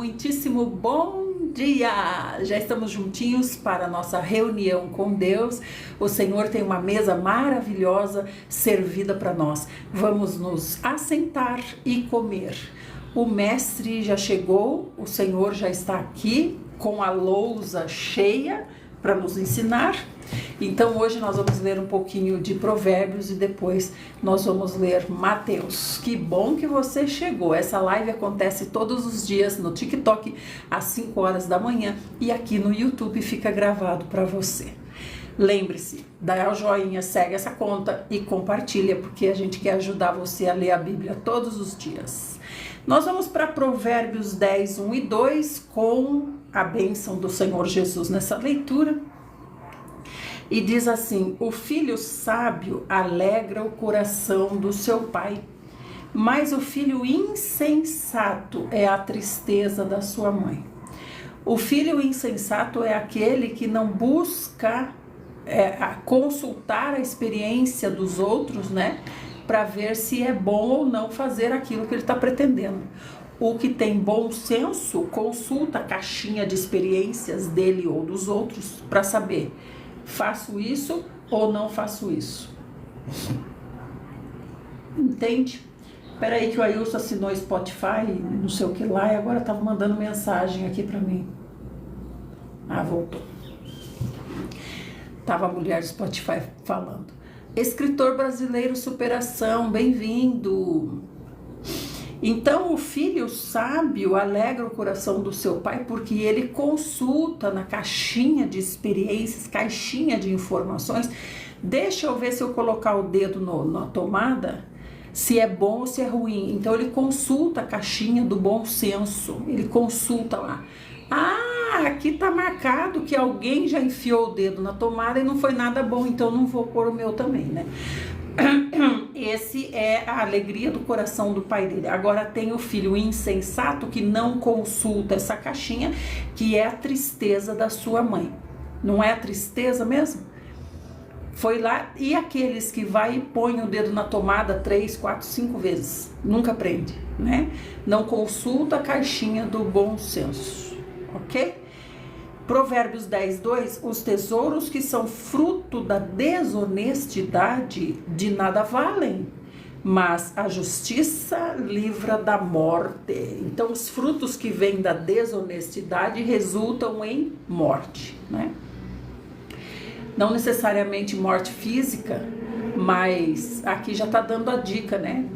muitíssimo bom dia! Já estamos juntinhos para a nossa reunião com Deus. O Senhor tem uma mesa maravilhosa servida para nós. Vamos nos assentar e comer. O Mestre já chegou, o Senhor já está aqui com a lousa cheia para nos ensinar. Então hoje nós vamos ler um pouquinho de Provérbios e depois nós vamos ler Mateus. Que bom que você chegou. Essa live acontece todos os dias no TikTok às 5 horas da manhã e aqui no YouTube fica gravado para você. Lembre-se, dá o joinha, segue essa conta e compartilha, porque a gente quer ajudar você a ler a Bíblia todos os dias. Nós vamos para Provérbios 10, 1 e 2 com a bênção do Senhor Jesus nessa leitura. E diz assim: o filho sábio alegra o coração do seu pai, mas o filho insensato é a tristeza da sua mãe. O filho insensato é aquele que não busca consultar a experiência dos outros, né? Para ver se é bom ou não fazer aquilo que ele está pretendendo. O que tem bom senso consulta a caixinha de experiências dele ou dos outros para saber: faço isso ou não faço isso? Entende? Espera aí que o Ailson assinou Spotify, não sei o que lá, e agora estava mandando mensagem aqui para mim. Ah, voltou. Tava a mulher do Spotify falando. Escritor brasileiro superação, bem-vindo. Então o filho sábio alegra o coração do seu pai porque ele consulta na caixinha de experiências, caixinha de informações. Deixa eu ver se eu colocar o dedo na tomada, se é bom ou se é ruim. Então ele consulta a caixinha do bom senso, ele consulta lá. Ah, aqui tá marcado que alguém já enfiou o dedo na tomada e não foi nada bom, então não vou pôr o meu também, né? Esse é a alegria do coração do pai dele. Agora tem o filho insensato que não consulta essa caixinha, que é a tristeza da sua mãe. Não é a tristeza mesmo? Foi lá, e aqueles que vai e põe o dedo na tomada 3, 4, 5 vezes, nunca aprende, né? Não consulta a caixinha do bom senso, ok? Provérbios 10, 2, os tesouros que são fruto da desonestidade de nada valem, mas a justiça livra da morte. Então os frutos que vêm da desonestidade resultam em morte, né? Não necessariamente morte física, mas aqui já está dando a dica, né?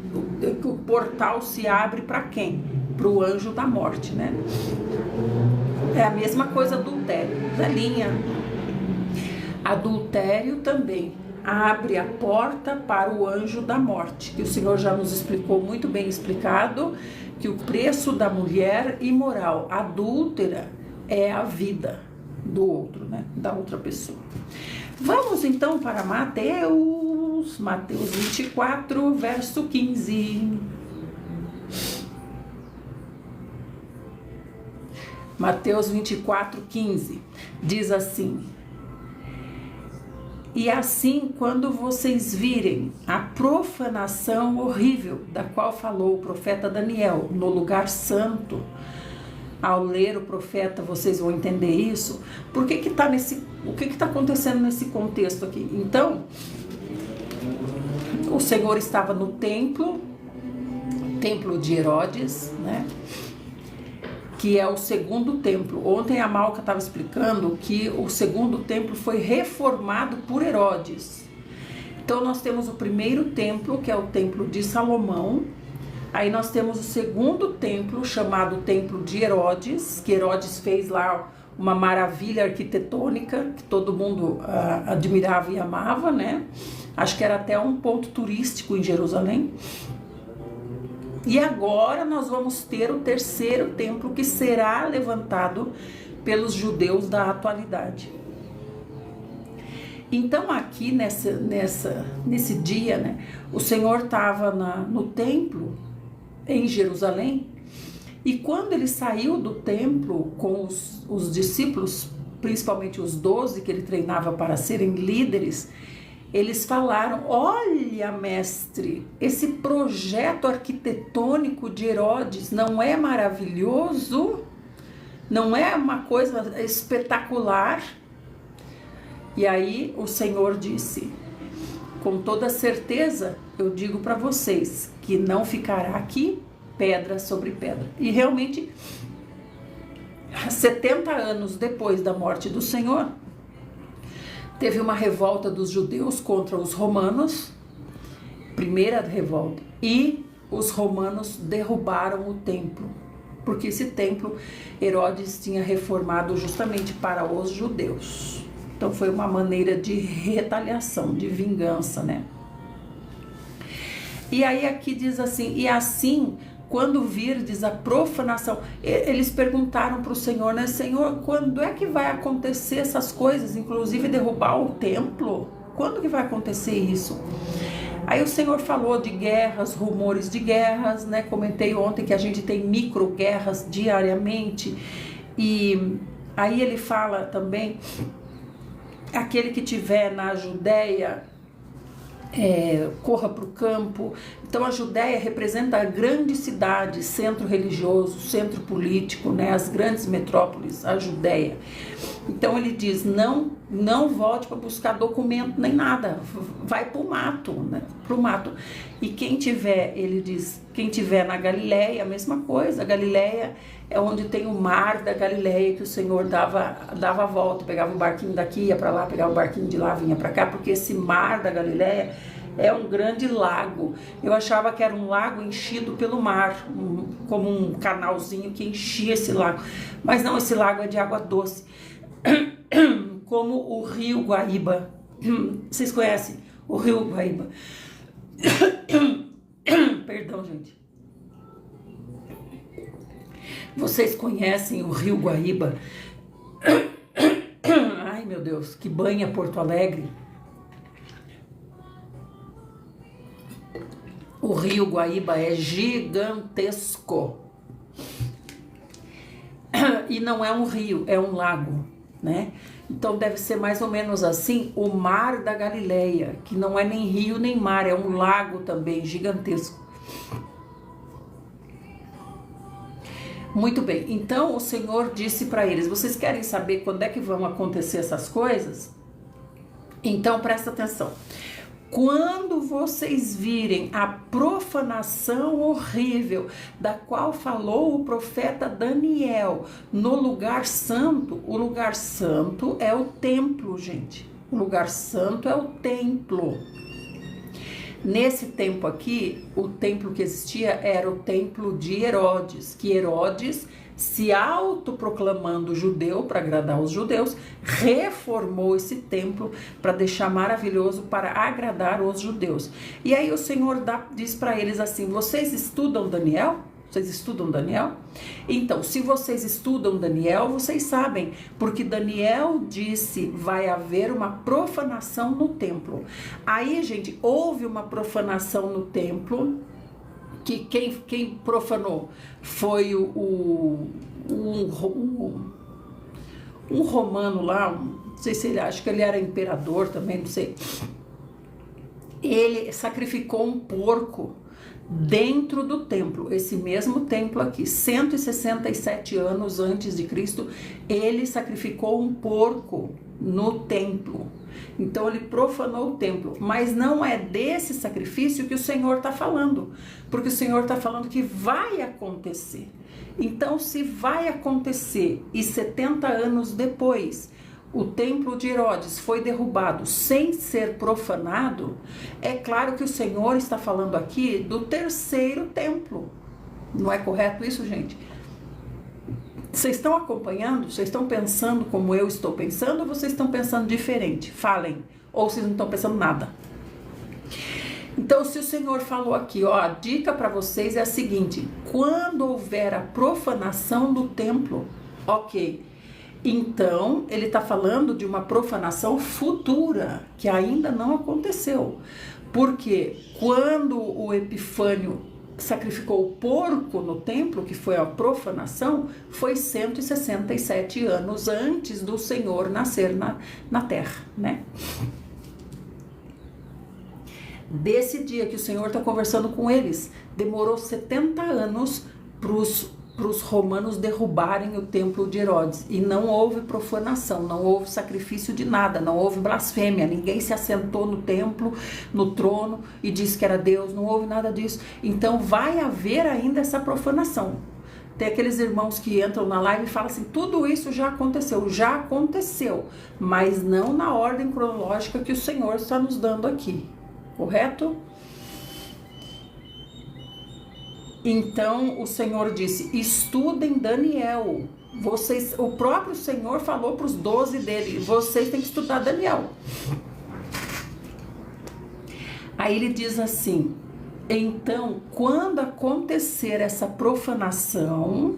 O portal se abre para quem? Para o anjo da morte, né? É a mesma coisa adultério, Zelinha. Adultério também abre a porta para o anjo da morte, que o Senhor já nos explicou muito bem explicado, que o preço da mulher imoral adúltera é a vida do outro, né? Da outra pessoa. Vamos então para Mateus 24, verso 15. Mateus 24, 15, diz assim: e assim, quando vocês virem a profanação horrível da qual falou o profeta Daniel no lugar santo, ao ler o profeta vocês vão entender isso. O que está acontecendo nesse contexto aqui? Então, o Senhor estava no templo de Herodes, né? Que é o segundo templo. Ontem a Malca estava explicando que o segundo templo foi reformado por Herodes. Então nós temos o primeiro templo, que é o templo de Salomão. Aí nós temos o segundo templo, chamado Templo de Herodes, que Herodes fez lá uma maravilha arquitetônica, que todo mundo admirava e amava, né? Acho que era até um ponto turístico em Jerusalém. E agora nós vamos ter o terceiro templo que será levantado pelos judeus da atualidade. Então aqui nesse dia, né, o Senhor estava no templo em Jerusalém, e quando ele saiu do templo com os discípulos, principalmente os 12 que ele treinava para serem líderes, eles falaram: olha, mestre, esse projeto arquitetônico de Herodes não é maravilhoso? Não é uma coisa espetacular? E aí o Senhor disse: com toda certeza eu digo para vocês que não ficará aqui pedra sobre pedra. E realmente, 70 anos depois da morte do Senhor, teve uma revolta dos judeus contra os romanos, primeira revolta, e os romanos derrubaram o templo, porque esse templo Herodes tinha reformado justamente para os judeus. Então foi uma maneira de retaliação, de vingança, né? E aí aqui diz assim: e assim, quando virdes a profanação, eles perguntaram para o Senhor, né? Senhor, quando é que vai acontecer essas coisas, inclusive derrubar o templo? Quando que vai acontecer isso? Aí o Senhor falou de guerras, rumores de guerras, né? Comentei ontem que a gente tem micro-guerras diariamente. E aí ele fala também: aquele que tiver na Judéia, corra para o campo. Então a Judéia representa a grande cidade, centro religioso, centro político, né? As grandes metrópoles, a Judéia. Então ele diz: não volte para buscar documento nem nada, vai para o mato, né? Para o mato. E quem tiver, ele diz, quem tiver na Galileia, a mesma coisa. A Galileia é onde tem o mar da Galileia, que o Senhor dava a volta, pegava um barquinho daqui, ia para lá, pegava um barquinho de lá, vinha para cá, porque esse mar da Galileia é um grande lago. Eu achava que era um lago enchido pelo mar, como um canalzinho que enchia esse lago. Mas não, esse lago é de água doce, como o rio Guaíba. Vocês conhecem o rio Guaíba? Perdão, gente. Vocês conhecem o rio Guaíba? Ai, meu Deus, que banha Porto Alegre. O rio Guaíba é gigantesco. E não é um rio, é um lago, né? Então deve ser mais ou menos assim o mar da Galileia, que não é nem rio nem mar, é um lago também gigantesco. Muito bem, então o Senhor disse para eles: vocês querem saber quando é que vão acontecer essas coisas? Então presta atenção. Quando vocês virem a profanação horrível da qual falou o profeta Daniel no lugar santo, o lugar santo é o templo, gente. O lugar santo é o templo. Nesse tempo aqui, o templo que existia era o templo de Herodes, que Herodes, se autoproclamando judeu para agradar os judeus, reformou esse templo para deixar maravilhoso para agradar os judeus. E aí o Senhor diz para eles assim: vocês estudam Daniel? Vocês estudam Daniel? Então, se vocês estudam Daniel, vocês sabem, porque Daniel disse: vai haver uma profanação no templo. Aí, gente, houve uma profanação no templo, que quem profanou foi um romano lá, não sei se ele, acho que ele era imperador também, não sei. Ele sacrificou um porco dentro do templo, esse mesmo templo aqui, 167 anos antes de Cristo, ele sacrificou um porco no templo. Então ele profanou o templo, mas não é desse sacrifício que o Senhor está falando, porque o Senhor está falando que vai acontecer. Então, se vai acontecer e 70 anos depois o templo de Herodes foi derrubado sem ser profanado, é claro que o Senhor está falando aqui do terceiro templo. Não é correto isso, gente? Vocês estão acompanhando? Vocês estão pensando como eu estou pensando ou vocês estão pensando diferente? Falem. Ou vocês não estão pensando nada? Então, se o Senhor falou aqui, ó, a dica para vocês é a seguinte: quando houver a profanação do templo, ok. Então, ele está falando de uma profanação futura, que ainda não aconteceu. Porque quando o Epifânio sacrificou o porco no templo, que foi a profanação, foi 167 anos antes do Senhor nascer na terra, né? Desse dia que o Senhor está conversando com eles, demorou 70 anos para os os romanos derrubarem o templo de Herodes. E não houve profanação, não houve sacrifício de nada, não houve blasfêmia, ninguém se assentou no templo, no trono e disse que era Deus, não houve nada disso. Então vai haver ainda essa profanação. Tem aqueles irmãos que entram na live e falam assim, tudo isso já aconteceu, mas não na ordem cronológica que o Senhor está nos dando aqui, correto? Então o Senhor disse, estudem Daniel. O próprio Senhor falou para os 12 dele, vocês têm que estudar Daniel. Aí ele diz assim, então, quando acontecer essa profanação,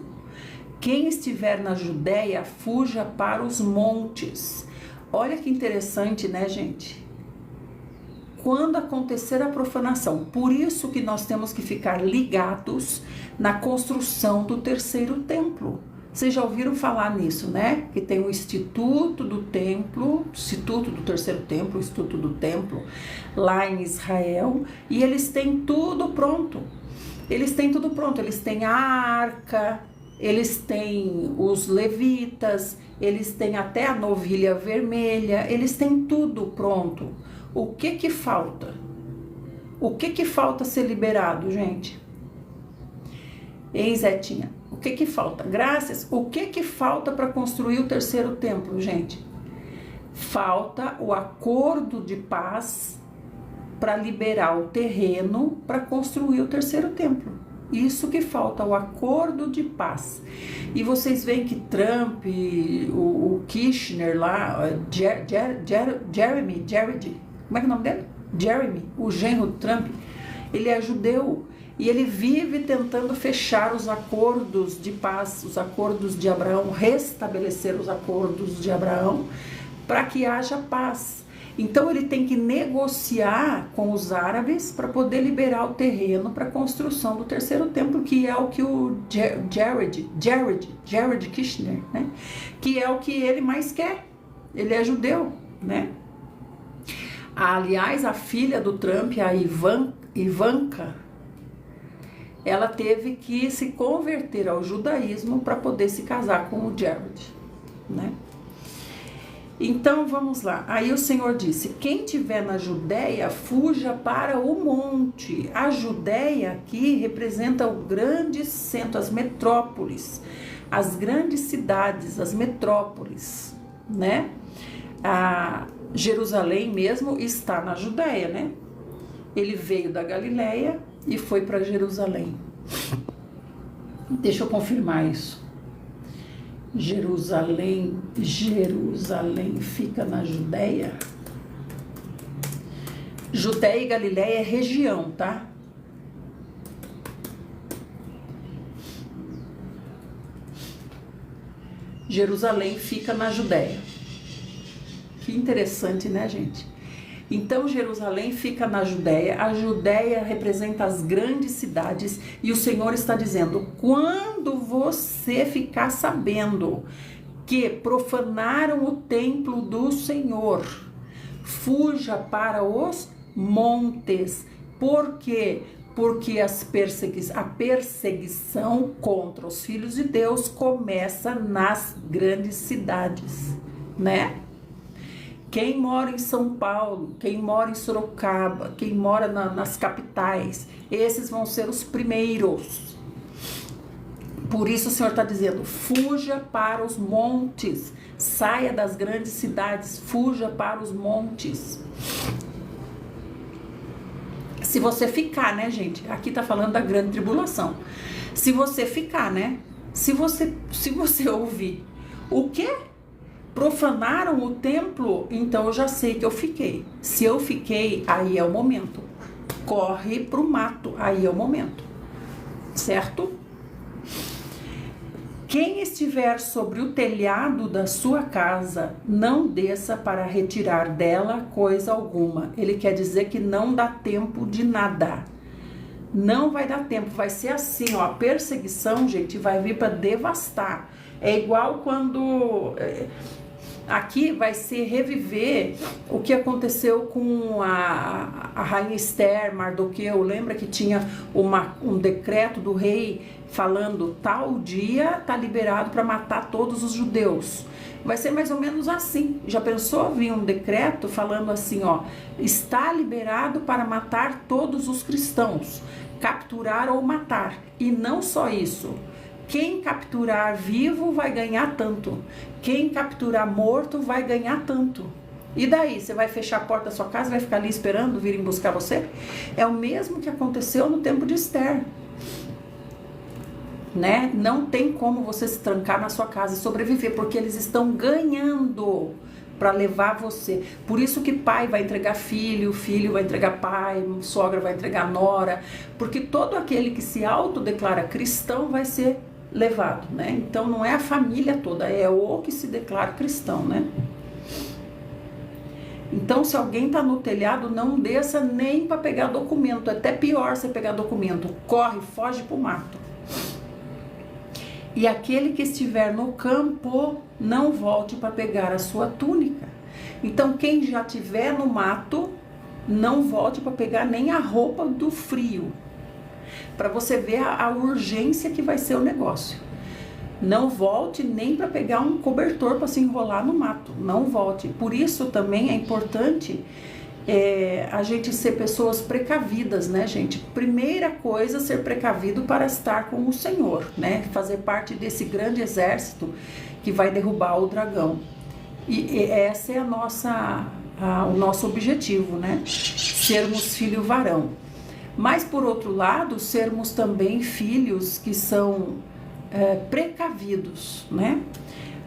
quem estiver na Judéia, fuja para os montes. Olha que interessante, né, gente? Quando acontecer a profanação, por isso que nós temos que ficar ligados na construção do terceiro templo. Vocês já ouviram falar nisso, né? Que tem o Instituto do Templo, Instituto do Terceiro Templo, Instituto do Templo, lá em Israel, e eles têm tudo pronto. Eles têm tudo pronto, eles têm a arca, eles têm os levitas, eles têm até a novilha vermelha, eles têm tudo pronto. O que que falta? O que que falta ser liberado, gente? Hein, Zetinha? O que que falta? Graças. O que que falta para construir o terceiro templo, gente? Falta o acordo de paz para liberar o terreno para construir o terceiro templo. Isso que falta, o acordo de paz. E vocês veem que Trump, o Kirchner lá, Jeremy, como é que é o nome dele? Jeremy, o genro do Trump, ele é judeu. E ele vive tentando fechar os acordos de paz, os acordos de Abraão, restabelecer os acordos de Abraão, para que haja paz. Então ele tem que negociar com os árabes para poder liberar o terreno para a construção do terceiro templo, que é o que o Jared Kushner, né? Que é o que ele mais quer. Ele é judeu, né? Aliás, a filha do Trump, a Ivanka, ela teve que se converter ao judaísmo para poder se casar com o Jared, né? Então, vamos lá. Aí o Senhor disse, quem estiver na Judéia, fuja para o monte. A Judéia aqui representa o grande centro, as metrópoles, as grandes cidades, as metrópoles, né? A Jerusalém mesmo está na Judéia, né? Ele veio da Galileia e foi para Jerusalém. Deixa eu confirmar isso. Jerusalém fica na Judéia. Judéia e Galileia é região, tá? Jerusalém fica na Judéia. Que interessante, né, gente? Então, Jerusalém fica na Judéia, a Judéia representa as grandes cidades, e o Senhor está dizendo, quando você ficar sabendo que profanaram o templo do Senhor, fuja para os montes. Por quê? Porque a perseguição contra os filhos de Deus começa nas grandes cidades, né? Quem mora em São Paulo, quem mora em Sorocaba, quem mora nas capitais, esses vão ser os primeiros. Por isso o Senhor está dizendo, fuja para os montes, saia das grandes cidades, fuja para os montes. Se você ficar, né, gente? Aqui está falando da grande tribulação. Se você ficar, né? Se você ouvir o quê? Profanaram o templo, então eu já sei que eu fiquei. Se eu fiquei, aí é o momento. Corre pro mato, aí é o momento. Certo? Quem estiver sobre o telhado da sua casa, não desça para retirar dela coisa alguma. Ele quer dizer que não dá tempo de nada. Não vai dar tempo, vai ser assim, ó, a perseguição, gente, vai vir para devastar. É igual quando... Aqui vai ser reviver o que aconteceu com a rainha Esther, Mardoqueu. Lembra que tinha um decreto do rei falando tal dia está liberado para matar todos os judeus. Vai ser mais ou menos assim. Já pensou vir um decreto falando assim, ó, está liberado para matar todos os cristãos, capturar ou matar. E não só isso. Quem capturar vivo vai ganhar tanto. Quem capturar morto vai ganhar tanto. E daí? Você vai fechar a porta da sua casa e vai ficar ali esperando virem buscar você? É o mesmo que aconteceu no tempo de Esther. Né? Não tem como você se trancar na sua casa e sobreviver, porque eles estão ganhando para levar você. Por isso que pai vai entregar filho, filho vai entregar pai, sogra vai entregar nora, porque todo aquele que se autodeclara cristão vai ser levado, né? Então não é a família toda, é o que se declara cristão, né? Então, se alguém está no telhado, não desça nem para pegar documento. É até pior você pegar documento. Corre, foge para o mato. E aquele que estiver no campo, não volte para pegar a sua túnica. Então, quem já estiver no mato, não volte para pegar nem a roupa do frio. Para você ver a urgência que vai ser o negócio. Não volte nem para pegar um cobertor para se enrolar no mato. Não volte. Por isso também é importante a gente ser pessoas precavidas, né, gente? Primeira coisa, ser precavido para estar com o Senhor, né? Fazer parte desse grande exército que vai derrubar o dragão. E essa é o nosso objetivo, né? Sermos filho varão. Mas, por outro lado, sermos também filhos que são precavidos, né?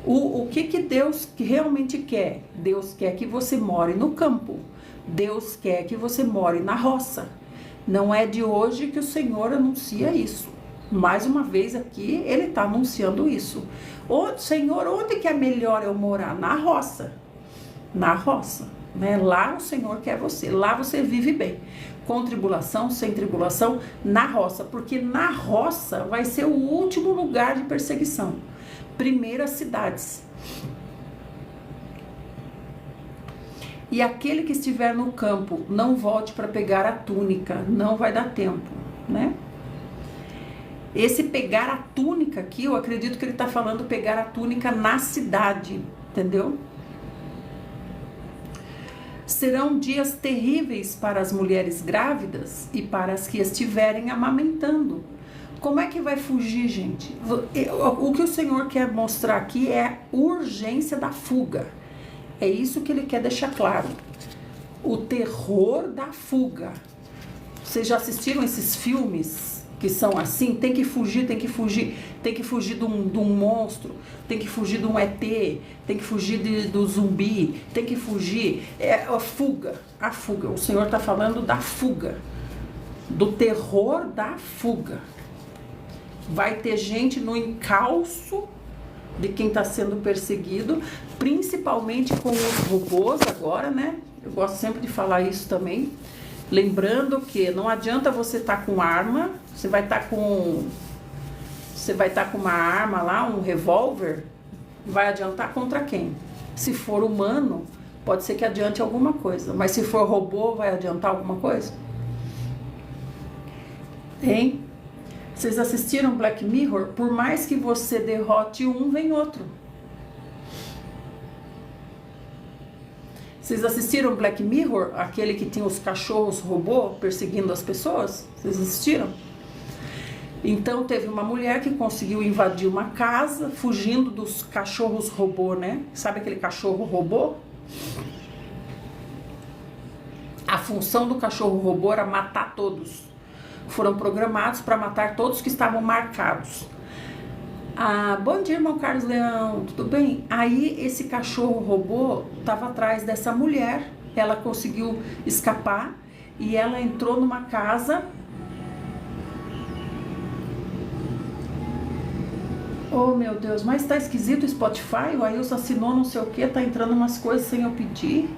O que Deus realmente quer? Deus quer que você more no campo. Deus quer que você more na roça. Não é de hoje que o Senhor anuncia isso. Mais uma vez aqui, Ele está anunciando isso. Senhor, onde que é melhor eu morar? Na roça. Na roça. Né? Lá o Senhor quer você. Lá você vive bem. Com tribulação, sem tribulação, na roça. Porque na roça vai ser o último lugar de perseguição. Primeiro as cidades. E aquele que estiver no campo, não volte para pegar a túnica, não vai dar tempo, né? Esse pegar a túnica aqui, eu acredito que ele está falando pegar a túnica na cidade, entendeu? Serão dias terríveis para as mulheres grávidas e para as que estiverem amamentando. Como é que vai fugir, gente? O que o Senhor quer mostrar aqui é a urgência da fuga. É isso que Ele quer deixar claro. O terror da fuga. Vocês já assistiram esses filmes que são assim? Tem que fugir, tem que fugir. Tem que fugir de um monstro. Tem que fugir de um ET. Tem que fugir do zumbi. Tem que fugir. É a fuga. A fuga. O Senhor está falando da fuga. Do terror da fuga. Vai ter gente no encalço de quem está sendo perseguido, principalmente com os robôs agora, né? Eu gosto sempre de falar isso também. Lembrando que não adianta você estar com arma, você vai estar com uma arma lá, um revólver, vai adiantar contra quem? Se for humano, pode ser que adiante alguma coisa, mas se for robô, vai adiantar alguma coisa? Hein? Vocês assistiram Black Mirror? Por mais que você derrote um, vem outro. Vocês assistiram Black Mirror? Aquele que tinha os cachorros robô perseguindo as pessoas? Vocês assistiram? Então teve uma mulher que conseguiu invadir uma casa, fugindo dos cachorros robô, né? Sabe aquele cachorro robô? A função do cachorro robô era matar todos. Foram programados para matar todos que estavam marcados. Bom dia, irmão Carlos Leão, tudo bem? Aí esse cachorro robô estava atrás dessa mulher, ela conseguiu escapar e ela entrou numa casa. Oh meu Deus, mas tá esquisito o Spotify, o Ailson assinou não sei o que, tá entrando umas coisas sem eu pedir.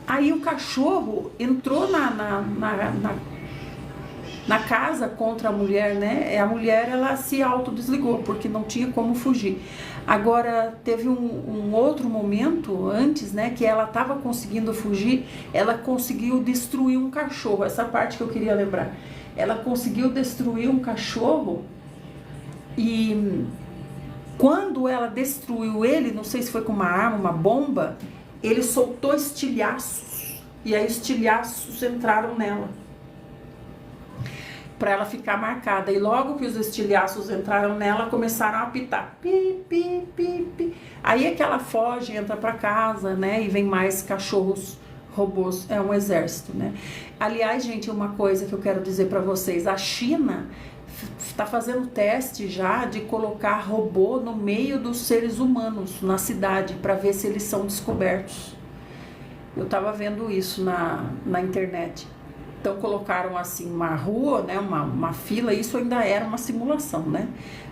Aí o cachorro entrou na casa contra a mulher, né? A mulher, ela se autodesligou, porque não tinha como fugir. Agora, teve um outro momento antes, né, que ela estava conseguindo fugir, ela conseguiu destruir um cachorro, essa parte que eu queria lembrar. Ela conseguiu destruir um cachorro e quando ela destruiu ele, não sei se foi com uma arma, uma bomba, ele soltou estilhaços, e aí estilhaços entraram nela, para ela ficar marcada. E logo que os estilhaços entraram nela, começaram a apitar. Pi, pi, pi, pi. Aí é que ela foge, entra para casa, né? E vem mais cachorros robôs. É um exército, né? Aliás, gente, uma coisa que eu quero dizer para vocês. A China está fazendo teste já de colocar robô no meio dos seres humanos na cidade, para ver se eles são descobertos. Eu estava vendo isso na internet. Então colocaram assim uma rua, né, uma fila, isso ainda era uma simulação, né?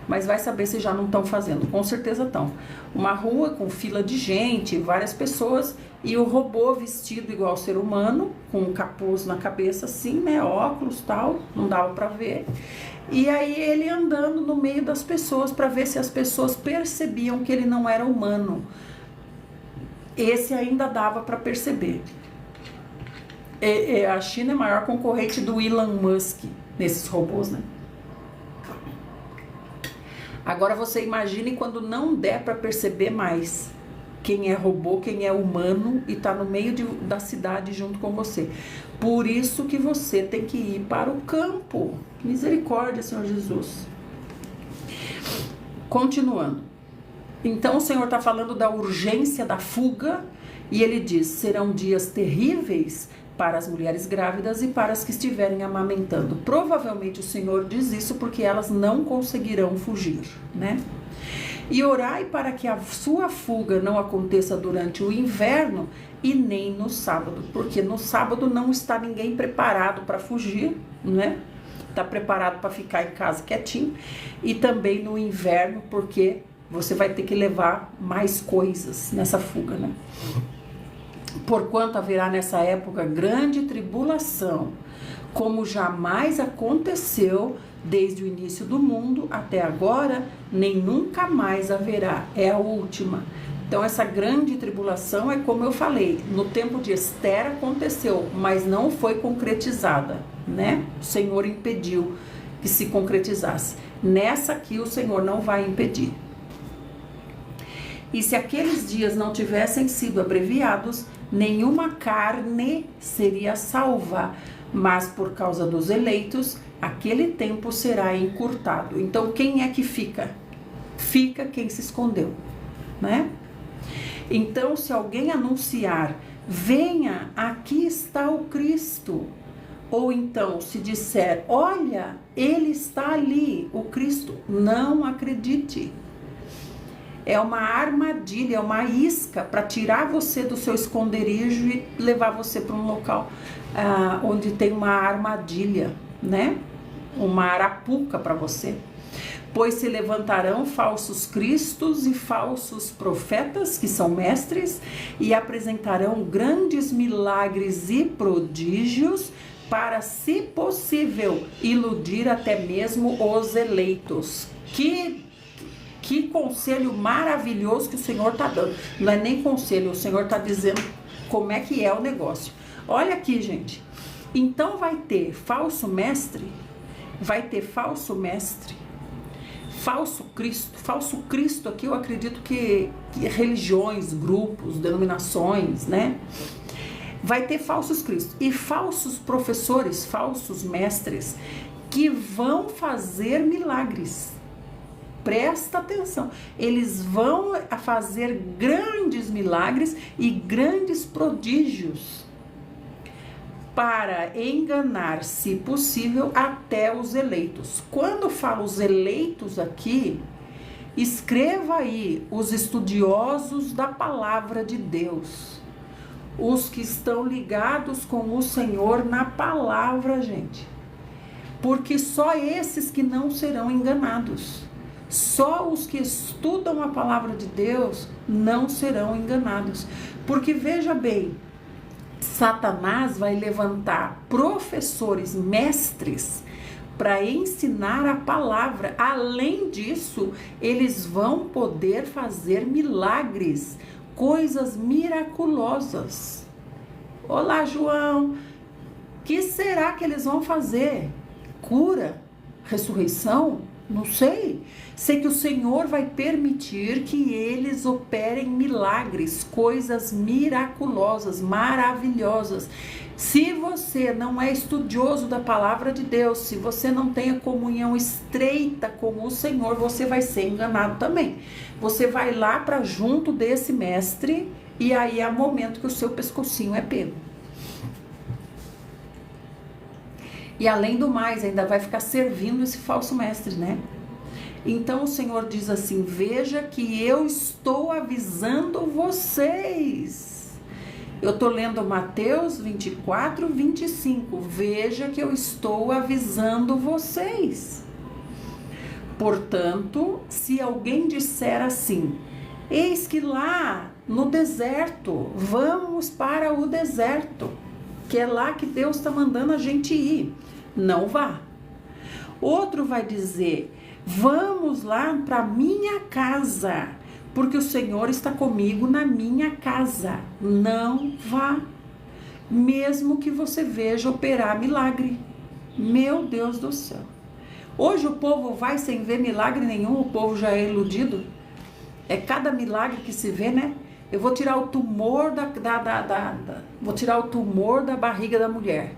Mas vai saber se já não estão fazendo, com certeza estão. Uma rua com fila de gente, várias pessoas, e o robô vestido igual ao ser humano, com um capuz na cabeça assim, né, óculos tal, não dava para ver. E aí ele andando no meio das pessoas para ver se as pessoas percebiam que ele não era humano. Esse ainda dava para perceber. A China é a maior concorrente do Elon Musk nesses robôs, né? Agora você imagine quando não der para perceber mais quem é robô, quem é humano e tá no meio da cidade junto com você. Por isso que você tem que ir para o campo. Misericórdia, Senhor Jesus. Continuando. Então o Senhor está falando da urgência da fuga e ele diz: serão dias terríveis para as mulheres grávidas e para as que estiverem amamentando. Provavelmente o Senhor diz isso porque elas não conseguirão fugir, né? E orai para que a sua fuga não aconteça durante o inverno e nem no sábado, porque no sábado não está ninguém preparado para fugir, né? Está preparado para ficar em casa quietinho. E também no inverno, porque você vai ter que levar mais coisas nessa fuga, né? Porquanto haverá nessa época grande tribulação, como jamais aconteceu desde o início do mundo até agora, nem nunca mais haverá. É a última. Então essa grande tribulação é como eu falei, no tempo de Esther aconteceu, mas não foi concretizada, né? O Senhor impediu que se concretizasse. Nessa aqui o Senhor não vai impedir. E se aqueles dias não tivessem sido abreviados, nenhuma carne seria salva, mas por causa dos eleitos, aquele tempo será encurtado. Então, quem é que fica? Fica quem se escondeu, né? Então, se alguém anunciar, venha, aqui está o Cristo, ou então se disser, olha, ele está ali, o Cristo, não acredite. É uma armadilha, é uma isca para tirar você do seu esconderijo e levar você para um local onde tem uma armadilha, né? Uma arapuca para você. Pois se levantarão falsos cristos e falsos profetas, que são mestres, e apresentarão grandes milagres e prodígios para, se possível, iludir até mesmo os eleitos. Que conselho maravilhoso que o Senhor está dando. Não é nem conselho, o Senhor está dizendo como é que é o negócio. Olha aqui, gente. Então vai ter falso mestre, falso Cristo aqui eu acredito que religiões, grupos, denominações, né? Vai ter falsos cristos e falsos professores, falsos mestres que vão fazer milagres. Presta atenção, eles vão fazer grandes milagres e grandes prodígios para enganar, se possível, até os eleitos. Quando falo os eleitos aqui, escreva aí os estudiosos da palavra de Deus, os que estão ligados com o Senhor na palavra, gente, porque só esses que não serão enganados. Só os que estudam a palavra de Deus não serão enganados. Porque veja bem, Satanás vai levantar professores, mestres, para ensinar a palavra. Além disso, eles vão poder fazer milagres, coisas miraculosas. Olá, João. O que será que eles vão fazer? Cura? Ressurreição? Não sei. Sei que o Senhor vai permitir que eles operem milagres, coisas miraculosas, maravilhosas. Se você não é estudioso da palavra de Deus, se você não tem a comunhão estreita com o Senhor, você vai ser enganado também. Você vai lá para junto desse mestre e aí é o momento que o seu pescocinho é pego. E além do mais, ainda vai ficar servindo esse falso mestre, né? Então o Senhor diz assim: veja que eu estou avisando vocês. Eu estou lendo Mateus 24, 25. Veja que eu estou avisando vocês. Portanto, se alguém disser assim: eis que lá no deserto, vamos para o deserto, que é lá que Deus está mandando a gente ir, não vá. Outro vai dizer: vamos lá para minha casa, porque o Senhor está comigo na minha casa. Não vá, mesmo que você veja operar milagre. Meu Deus do céu. Hoje o povo vai sem ver milagre nenhum, o povo já é iludido. É cada milagre que se vê, né? Eu vou tirar o tumor vou tirar o tumor da barriga da mulher.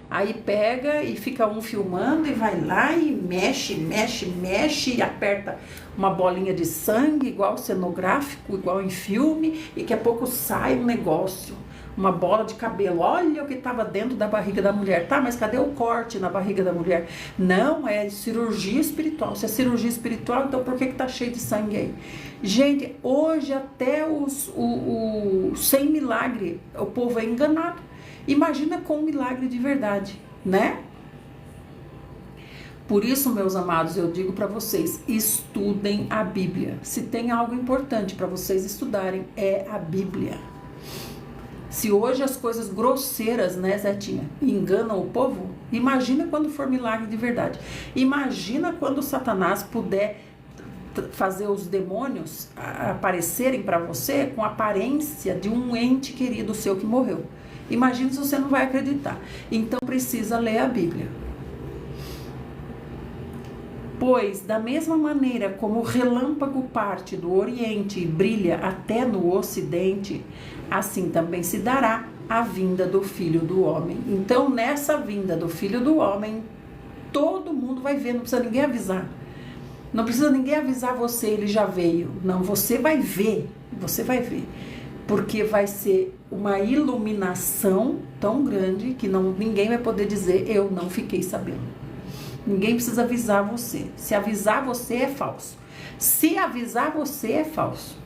Aí pega e fica um filmando e vai lá e mexe e aperta uma bolinha de sangue, igual cenográfico, igual em filme, e daqui a pouco sai um negócio, uma bola de cabelo. Olha o que estava dentro da barriga da mulher. Tá, mas cadê o corte na barriga da mulher? Não, é cirurgia espiritual. Se é cirurgia espiritual, então por que tá cheio de sangue aí? Gente, hoje até sem milagre, o povo é enganado. Imagina com um milagre de verdade, né? Por isso, meus amados, eu digo para vocês, estudem a Bíblia. Se tem algo importante para vocês estudarem, é a Bíblia. Se hoje as coisas grosseiras, né, Zetinha, enganam o povo, imagina quando for milagre de verdade. Imagina quando Satanás puder fazer os demônios aparecerem para você com a aparência de um ente querido seu que morreu. Imagina se você não vai acreditar. Então precisa ler a Bíblia. Pois, da mesma maneira como o relâmpago parte do Oriente e brilha até no Ocidente, assim também se dará a vinda do Filho do Homem. Então, nessa vinda do Filho do Homem, todo mundo vai ver, não precisa ninguém avisar. Não precisa ninguém avisar você, ele já veio. Não, você vai ver, porque vai ser uma iluminação tão grande que ninguém vai poder dizer, eu não fiquei sabendo. Ninguém precisa avisar você. Se avisar você é falso. Se avisar você é falso.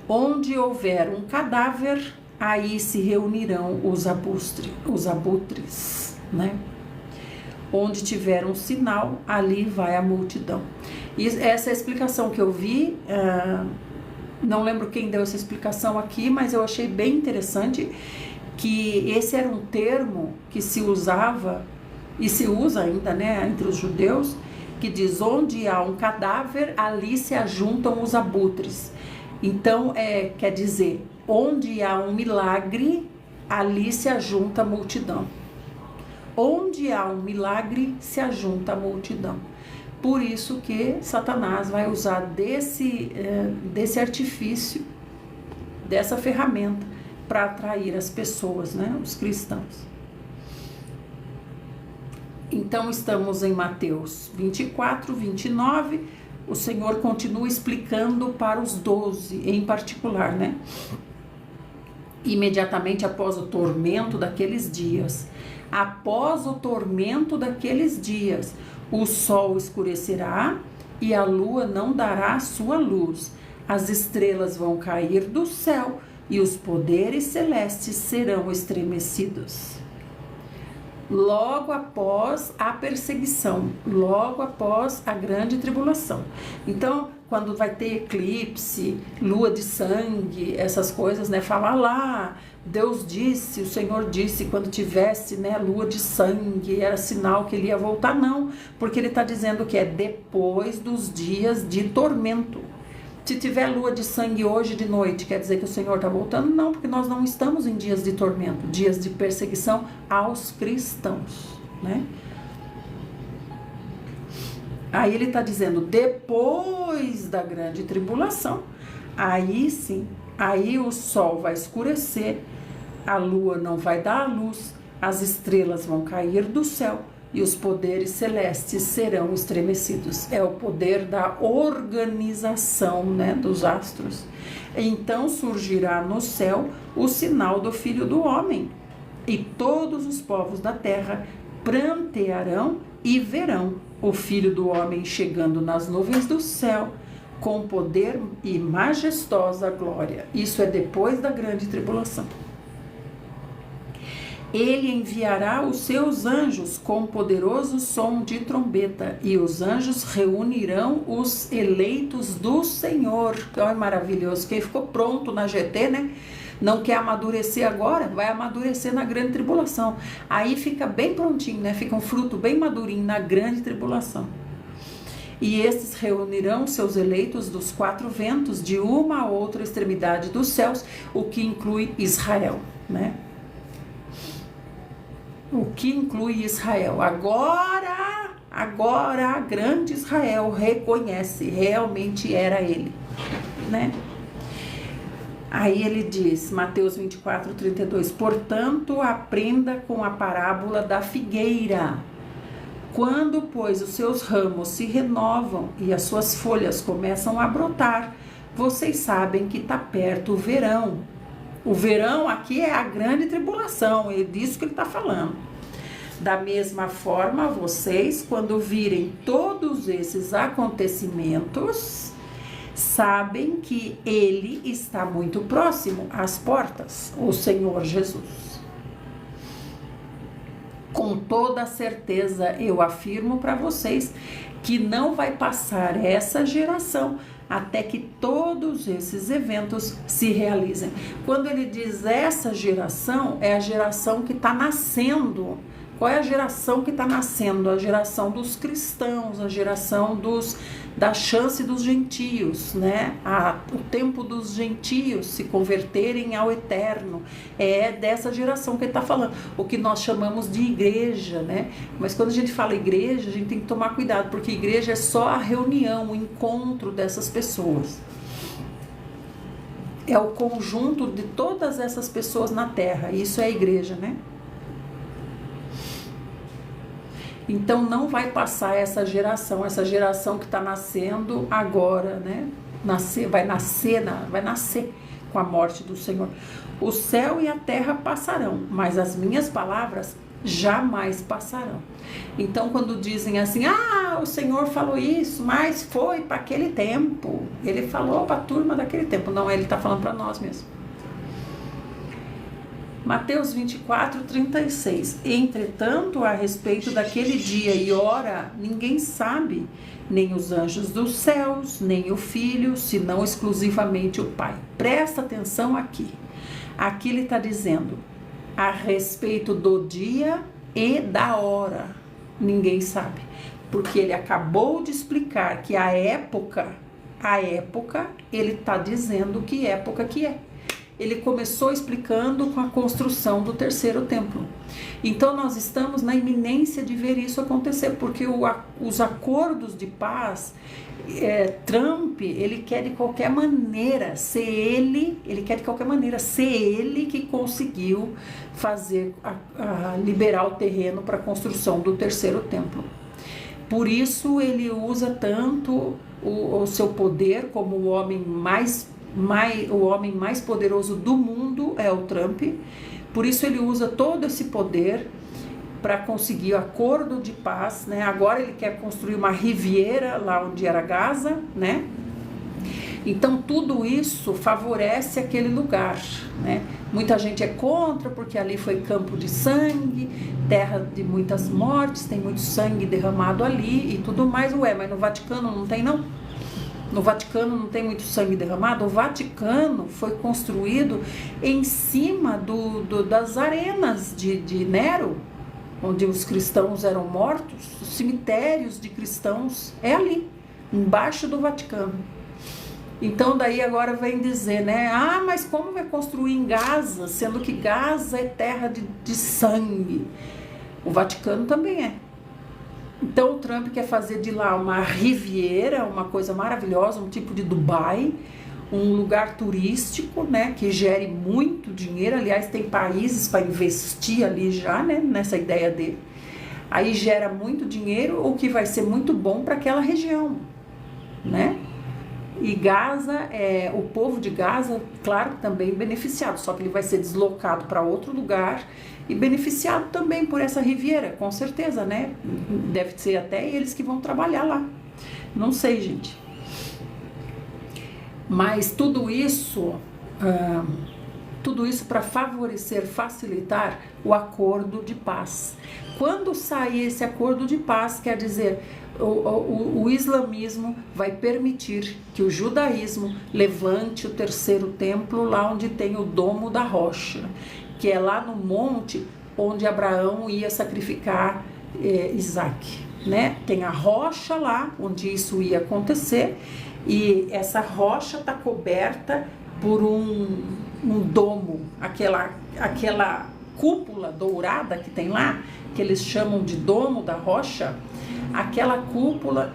Onde houver um cadáver, aí se reunirão os abutres, né? Onde tiver um sinal, ali vai a multidão. E essa é a explicação que eu vi, não lembro quem deu essa explicação aqui, mas eu achei bem interessante, que esse era um termo que se usava, e se usa ainda, né, entre os judeus, que diz, onde há um cadáver, ali se ajuntam os abutres. Então, quer dizer, onde há um milagre, ali se ajunta a multidão. Onde há um milagre, se ajunta a multidão. Por isso que Satanás vai usar desse artifício, dessa ferramenta, para atrair as pessoas, né, os cristãos. Então, estamos em Mateus 24, 29, o Senhor continua explicando para os 12, em particular, né? Imediatamente após o tormento daqueles dias, o sol escurecerá e a lua não dará sua luz. As estrelas vão cair do céu e os poderes celestes serão estremecidos. Logo após a perseguição, logo após a grande tribulação. Então, quando vai ter eclipse, lua de sangue, essas coisas, né? Fala lá, Deus disse, o Senhor disse, quando tivesse, né, lua de sangue, era sinal que ele ia voltar. Não, porque ele está dizendo que é depois dos dias de tormento. Se tiver lua de sangue hoje de noite, quer dizer que o Senhor está voltando? Não, porque nós não estamos em dias de tormento, dias de perseguição aos cristãos, né? Aí ele está dizendo, depois da grande tribulação, aí sim, aí o sol vai escurecer, a lua não vai dar a luz, as estrelas vão cair do céu e os poderes celestes serão estremecidos. É o poder da organização, né, dos astros. Então surgirá no céu o sinal do Filho do Homem, e todos os povos da terra prantearão e verão o Filho do Homem chegando nas nuvens do céu, com poder e majestosa glória. Isso é depois da grande tribulação. Ele enviará os seus anjos com poderoso som de trombeta, e os anjos reunirão os eleitos do Senhor. Olha, maravilhoso. Quem ficou pronto na GT, né? Não quer amadurecer agora, vai amadurecer na grande tribulação. Aí fica bem prontinho, né? Fica um fruto bem madurinho na grande tribulação. E estes reunirão seus eleitos dos 4 ventos, de uma a outra extremidade dos céus, o que inclui Israel, né? O que inclui Israel. Agora a grande Israel reconhece, realmente era ele, né? Aí ele diz, Mateus 24, 32, portanto, aprenda com a parábola da figueira. Quando, pois, os seus ramos se renovam e as suas folhas começam a brotar, vocês sabem que está perto o verão. O verão aqui é a grande tribulação, é disso que ele está falando. Da mesma forma, vocês, quando virem todos esses acontecimentos, sabem que ele está muito próximo às portas, o Senhor Jesus. Com toda certeza eu afirmo para vocês que não vai passar essa geração até que todos esses eventos se realizem. Quando ele diz essa geração, é a geração que está nascendo. Qual é a geração que está nascendo? A geração dos cristãos, a geração da chance dos gentios, né? O tempo dos gentios se converterem ao eterno. É dessa geração que ele está falando. O que nós chamamos de igreja, né? Mas quando a gente fala igreja, a gente tem que tomar cuidado, porque igreja é só a reunião, o encontro dessas pessoas. É o conjunto de todas essas pessoas na terra. Isso é a igreja, né? Então não vai passar essa geração que está nascendo agora, né? Vai nascer com a morte do Senhor. O céu e a terra passarão, mas as minhas palavras jamais passarão. Então quando dizem assim, o Senhor falou isso, mas foi para aquele tempo. Ele falou para a turma daquele tempo. Não, ele está falando para nós mesmo. Mateus 24, 36. Entretanto, a respeito daquele dia e hora, ninguém sabe, nem os anjos dos céus, nem o Filho, senão exclusivamente o Pai. Presta atenção aqui. Aqui ele está dizendo, a respeito do dia e da hora, ninguém sabe. Porque ele acabou de explicar que a época, ele está dizendo que época que é. Ele começou explicando com a construção do terceiro templo. Então nós estamos na iminência de ver isso acontecer, porque os acordos de paz, Trump, ele quer de qualquer maneira ser ele que conseguiu fazer, liberar o terreno para a construção do terceiro templo. Por isso ele usa tanto o seu poder como o homem mais poderoso do mundo é o Trump. Por isso ele usa todo esse poder para conseguir acordo de paz, né? Agora ele quer construir uma Riviera lá onde era Gaza, né? Então tudo isso favorece aquele lugar, né? Muita gente é contra porque ali foi campo de sangue, terra de muitas mortes, tem muito sangue derramado ali e tudo mais. Mas no Vaticano não tem, não? No Vaticano não tem muito sangue derramado. O Vaticano foi construído em cima das arenas de Nero, onde os cristãos eram mortos. Os cemitérios de cristãos é ali, embaixo do Vaticano. Então daí agora vem dizer, né? Ah, mas como vai construir em Gaza, sendo que Gaza é terra de sangue? O Vaticano também é. Então o Trump quer fazer de lá uma riviera, uma coisa maravilhosa, um tipo de Dubai, um lugar turístico, né, que gere muito dinheiro. Aliás, tem países para investir ali já, né, nessa ideia dele. Aí gera muito dinheiro, o que vai ser muito bom para aquela região, né? E Gaza, o povo de Gaza, claro, também beneficiado, só que ele vai ser deslocado para outro lugar e beneficiado também por essa riviera, com certeza, né? Deve ser até eles que vão trabalhar lá. Não sei, gente. Mas tudo isso para favorecer, facilitar o acordo de paz. Quando sair esse acordo de paz, quer dizer, o islamismo vai permitir que o judaísmo levante o terceiro templo lá onde tem o Domo da Rocha, que é lá no monte onde Abraão ia sacrificar Isaac, né? Tem a rocha lá onde isso ia acontecer, e essa rocha está coberta por um domo, aquela cúpula dourada que tem lá, que eles chamam de Domo da Rocha, aquela cúpula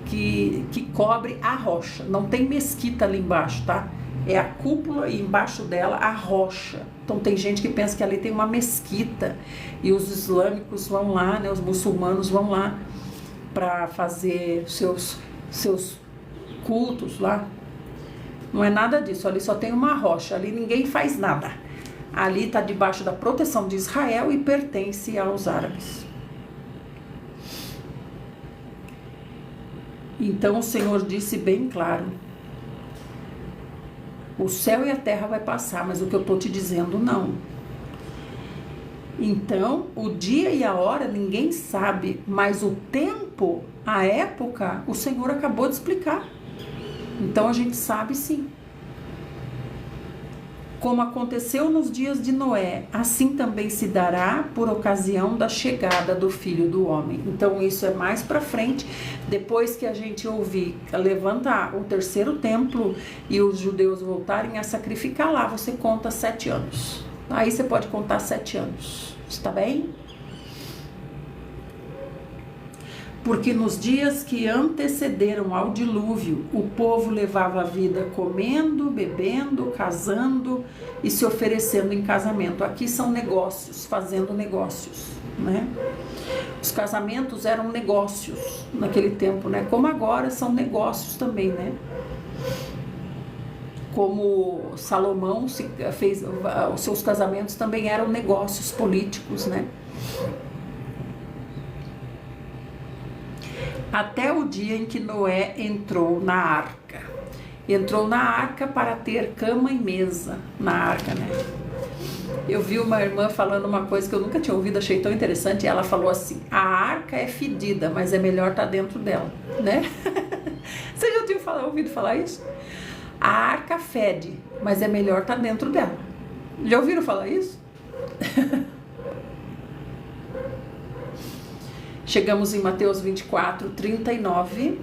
que cobre a rocha. Não tem mesquita ali embaixo, tá? É a cúpula e embaixo dela a rocha. Então tem gente que pensa que ali tem uma mesquita e os islâmicos vão lá, né? Os muçulmanos vão lá para fazer seus cultos lá. Não é nada disso, ali só tem uma rocha, ali ninguém faz nada. Ali está debaixo da proteção de Israel e pertence aos árabes. Então o Senhor disse bem claro: o céu e a terra vai passar, mas o que eu estou te dizendo não. Então, o dia e a hora ninguém sabe, mas o tempo, a época, o Senhor acabou de explicar. Então a gente sabe sim. Como aconteceu nos dias de Noé, assim também se dará por ocasião da chegada do Filho do Homem. Então isso é mais para frente, depois que a gente ouvir levantar o terceiro templo e os judeus voltarem a sacrificar lá, você conta 7 anos. Aí você pode contar 7 anos, está bem? Porque nos dias que antecederam ao dilúvio, o povo levava a vida comendo, bebendo, casando e se oferecendo em casamento. Aqui são negócios, fazendo negócios, né? Os casamentos eram negócios naquele tempo, né? Como agora são negócios também, né? Como Salomão fez, os seus casamentos também eram negócios políticos, né? Até o dia em que Noé entrou na arca. Entrou na arca para ter cama e mesa na arca, né? Eu vi uma irmã falando uma coisa que eu nunca tinha ouvido, achei tão interessante. Ela falou assim: a arca é fedida, mas é melhor estar dentro dela, né? Você já tinha ouvido falar isso? A arca fede, mas é melhor estar dentro dela. Já ouviram falar isso? Chegamos em Mateus 24, 39.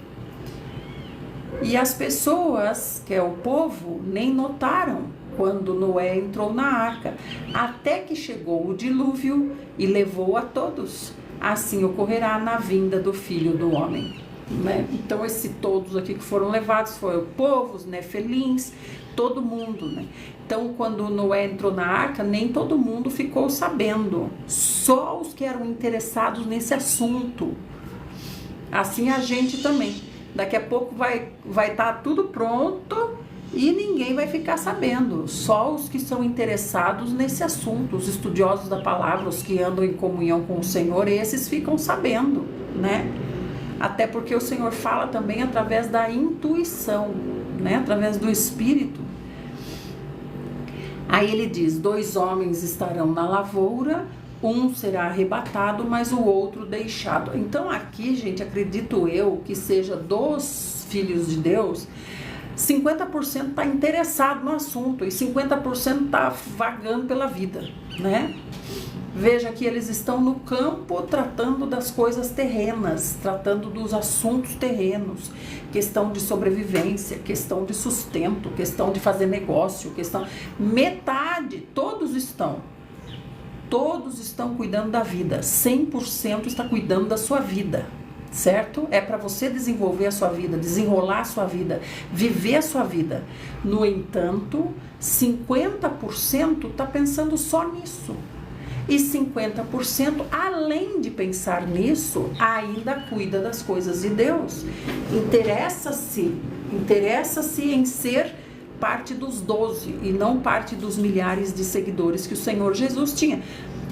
E as pessoas, que é o povo, nem notaram quando Noé entrou na arca, até que chegou o dilúvio e levou a todos. Assim ocorrerá na vinda do Filho do Homem. Né? Então, todos aqui que foram levados foram o povo, os nefelins, todo mundo, né? Então, quando Noé entrou na arca, nem todo mundo ficou sabendo, só os que eram interessados nesse assunto. Assim a gente também. Daqui a pouco vai estar tudo pronto e ninguém vai ficar sabendo, só os que são interessados nesse assunto, os estudiosos da palavra, os que andam em comunhão com o Senhor, esses ficam sabendo, né? Até porque o Senhor fala também através da intuição, né? Através do Espírito. Aí ele diz: 2 homens estarão na lavoura, Um será arrebatado, mas o outro deixado. Então aqui, gente, acredito eu que seja dos filhos de Deus, 50% está interessado no assunto e 50% está vagando pela vida, né? Veja que eles estão no campo tratando das coisas terrenas, tratando dos assuntos terrenos, questão de sobrevivência, questão de sustento, questão de fazer negócio, metade, todos estão cuidando da vida, 100% está cuidando da sua vida, certo? É para você desenvolver a sua vida, desenrolar a sua vida, viver a sua vida. No entanto, 50% está pensando só nisso. E 50%, além de pensar nisso, ainda cuida das coisas de Deus. Interessa-se em ser parte dos 12 e não parte dos milhares de seguidores que o Senhor Jesus tinha.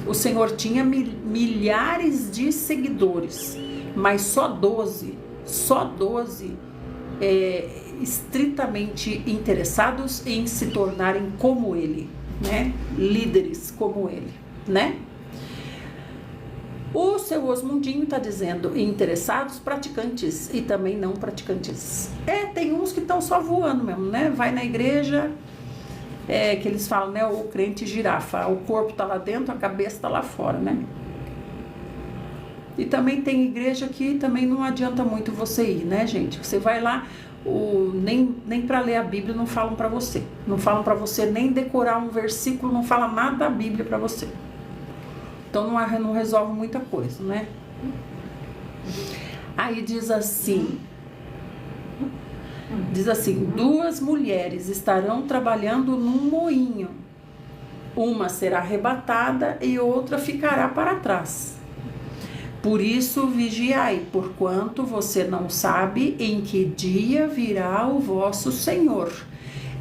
O Senhor tinha milhares de seguidores, mas só 12 estritamente interessados em se tornarem como ele, né? Líderes como ele, né? O seu Osmundinho está dizendo interessados, praticantes e também não praticantes. Tem uns que estão só voando mesmo, né? Vai na igreja, que eles falam, né? O crente girafa, o corpo está lá dentro, a cabeça está lá fora, né? E também tem igreja que também não adianta muito você ir, né, gente? Você vai lá, nem para ler a Bíblia não falam para você. Não falam para você nem decorar um versículo, não fala nada da Bíblia para você. Então não resolve muita coisa, né? Aí diz assim, 2 mulheres estarão trabalhando num moinho. Uma será arrebatada e outra ficará para trás. Por isso vigiai, porquanto você não sabe em que dia virá o vosso Senhor.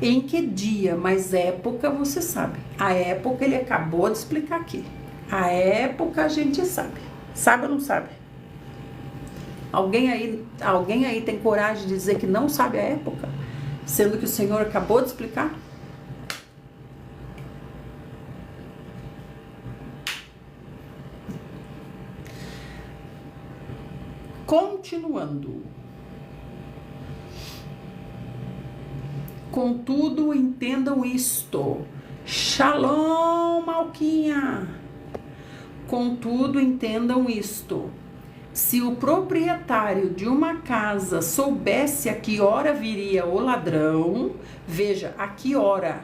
Em que dia, mas época você sabe. A época ele acabou de explicar aqui. A época a gente sabe. Sabe ou não sabe? Alguém aí tem coragem de dizer que não sabe a época? Sendo que o Senhor acabou de explicar? Continuando. Contudo, entendam isto. Shalom, Malquinha. Contudo, entendam isto. Se o proprietário de uma casa soubesse a que hora viria o ladrão, veja, a que hora,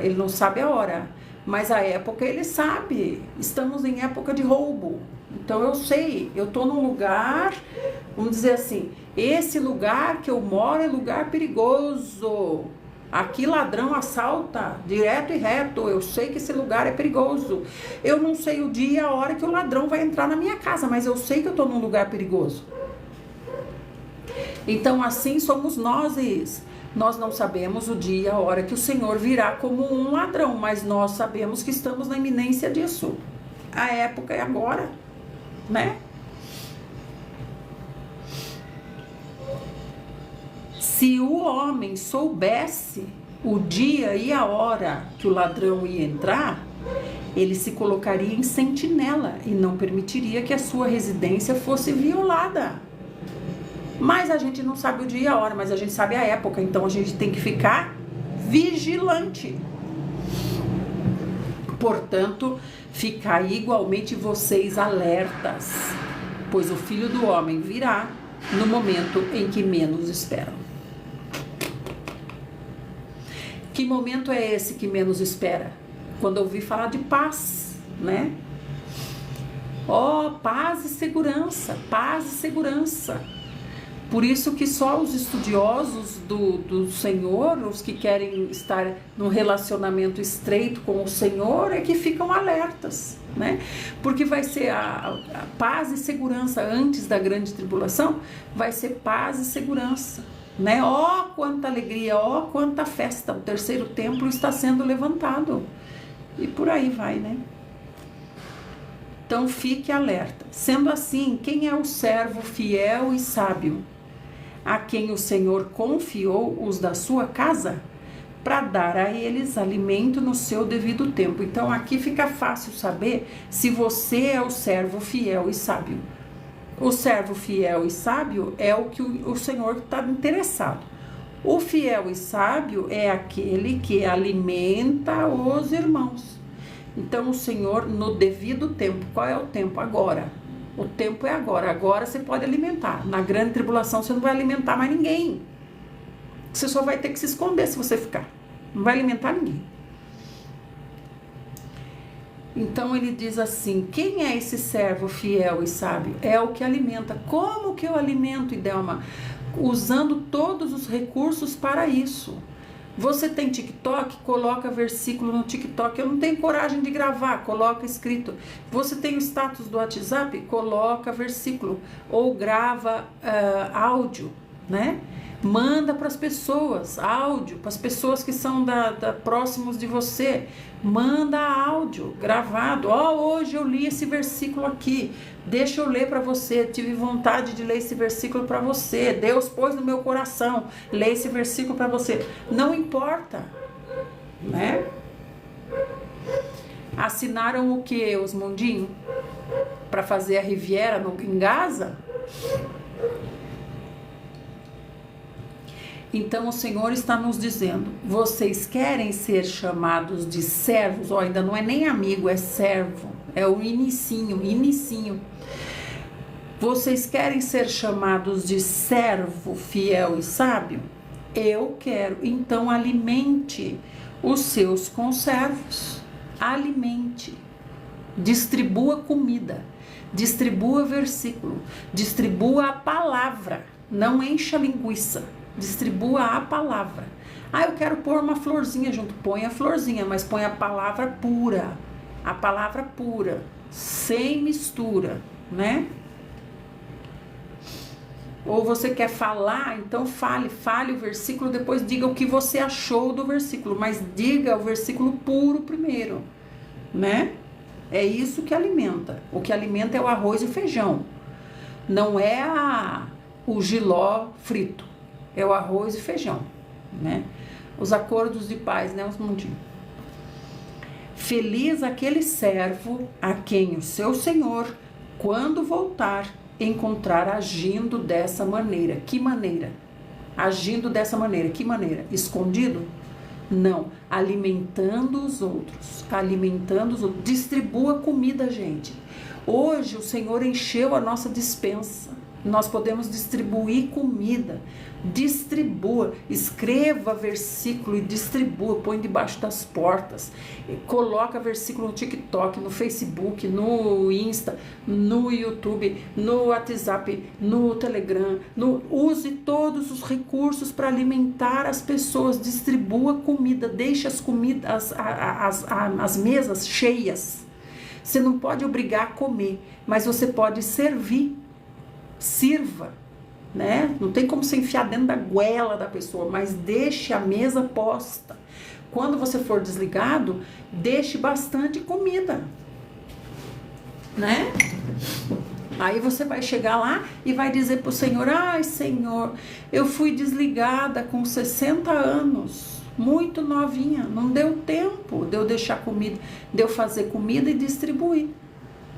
ele não sabe a hora, mas a época ele sabe. Estamos em época de roubo. Então eu sei, eu estou num lugar, vamos dizer assim, esse lugar que eu moro é lugar perigoso. Aqui ladrão assalta direto e reto, eu sei que esse lugar é perigoso. Eu não sei o dia e a hora que o ladrão vai entrar na minha casa, mas eu sei que eu estou num lugar perigoso. Então assim somos nós. Nós não sabemos o dia e a hora que o Senhor virá como um ladrão, mas nós sabemos que estamos na iminência disso. A época é agora, né? Se o homem soubesse o dia e a hora que o ladrão ia entrar, ele se colocaria em sentinela e não permitiria que a sua residência fosse violada. Mas a gente não sabe o dia e a hora, mas a gente sabe a época, então a gente tem que ficar vigilante. Portanto, ficai igualmente vocês alertas, pois o Filho do Homem virá no momento em que menos esperam. Que momento é esse que menos espera? Quando eu ouvi falar de paz, né? Paz e segurança, paz e segurança. Por isso que só os estudiosos do Senhor, os que querem estar num relacionamento estreito com o Senhor, é que ficam alertas, né? Porque vai ser a paz e segurança antes da grande tribulação, vai ser paz e segurança, né? Quanta alegria, quanta festa, o terceiro templo está sendo levantado. E por aí vai, né? Então fique alerta. Sendo assim, quem é o servo fiel e sábio, a quem o Senhor confiou os da sua casa, para dar a eles alimento no seu devido tempo. Então aqui fica fácil saber se você é o servo fiel e sábio. O servo fiel e sábio é o que o Senhor está interessado. O fiel e sábio é aquele que alimenta os irmãos. Então o Senhor, no devido tempo, qual é o tempo? Agora. O tempo é agora. Agora você pode alimentar. Na grande tribulação você não vai alimentar mais ninguém. Você só vai ter que se esconder se você ficar. Não vai alimentar ninguém. Então ele diz assim, quem é esse servo fiel e sábio? É o que alimenta. Como que eu alimento, Idelma? Usando todos os recursos para isso. Você tem TikTok? Coloca versículo no TikTok. Eu não tenho coragem de gravar, coloca escrito. Você tem o status do WhatsApp? Coloca versículo. Ou grava áudio, né? Manda para as pessoas, áudio, para as pessoas que são próximos de você. Manda áudio gravado. Hoje eu li esse versículo aqui. Deixa eu ler para você. Tive vontade de ler esse versículo para você. Deus pôs no meu coração. Lê esse versículo para você. Não importa, né? Assinaram o que, os mundinhos? Para fazer a Riviera em Gaza? Então o Senhor está nos dizendo, vocês querem ser chamados de servos? Ainda não é nem amigo, é servo, é o inicinho. Vocês querem ser chamados de servo fiel e sábio? Eu quero, então alimente os seus conservos, alimente, distribua comida, distribua versículo, distribua a palavra, não encha linguiça. Distribua a palavra. Eu quero pôr uma florzinha junto. Põe a florzinha, mas põe a palavra pura. A palavra pura, sem mistura, né? Ou você quer falar, então fale o versículo, depois diga o que você achou do versículo, mas diga o versículo puro primeiro, né? É isso que alimenta. O que alimenta é o arroz e o feijão. Não é o jiló frito. É o arroz e feijão, né? Os acordos de paz, né? Os mundinhos. Feliz aquele servo a quem o seu Senhor, quando voltar, encontrar agindo dessa maneira. Que maneira? Agindo dessa maneira. Que maneira? Escondido? Não. Alimentando os outros. Alimentando os outros. Distribua comida, gente. Hoje o Senhor encheu a nossa despensa. Nós podemos distribuir comida. Distribua, escreva versículo e distribua, põe debaixo das portas, coloca versículo no TikTok, no Facebook, no Insta, no YouTube, no WhatsApp, no Telegram, use todos os recursos para alimentar as pessoas, distribua comida, deixe as comidas, as mesas cheias. Você não pode obrigar a comer, mas você pode servir, sirva. Né? Não tem como você enfiar dentro da goela da pessoa, mas deixe a mesa posta. Quando você for desligado, deixe bastante comida, né? Aí você vai chegar lá e vai dizer pro Senhor, Senhor, eu fui desligada com 60 anos, muito novinha, não deu tempo de eu deixar comida, de eu fazer comida e distribuir.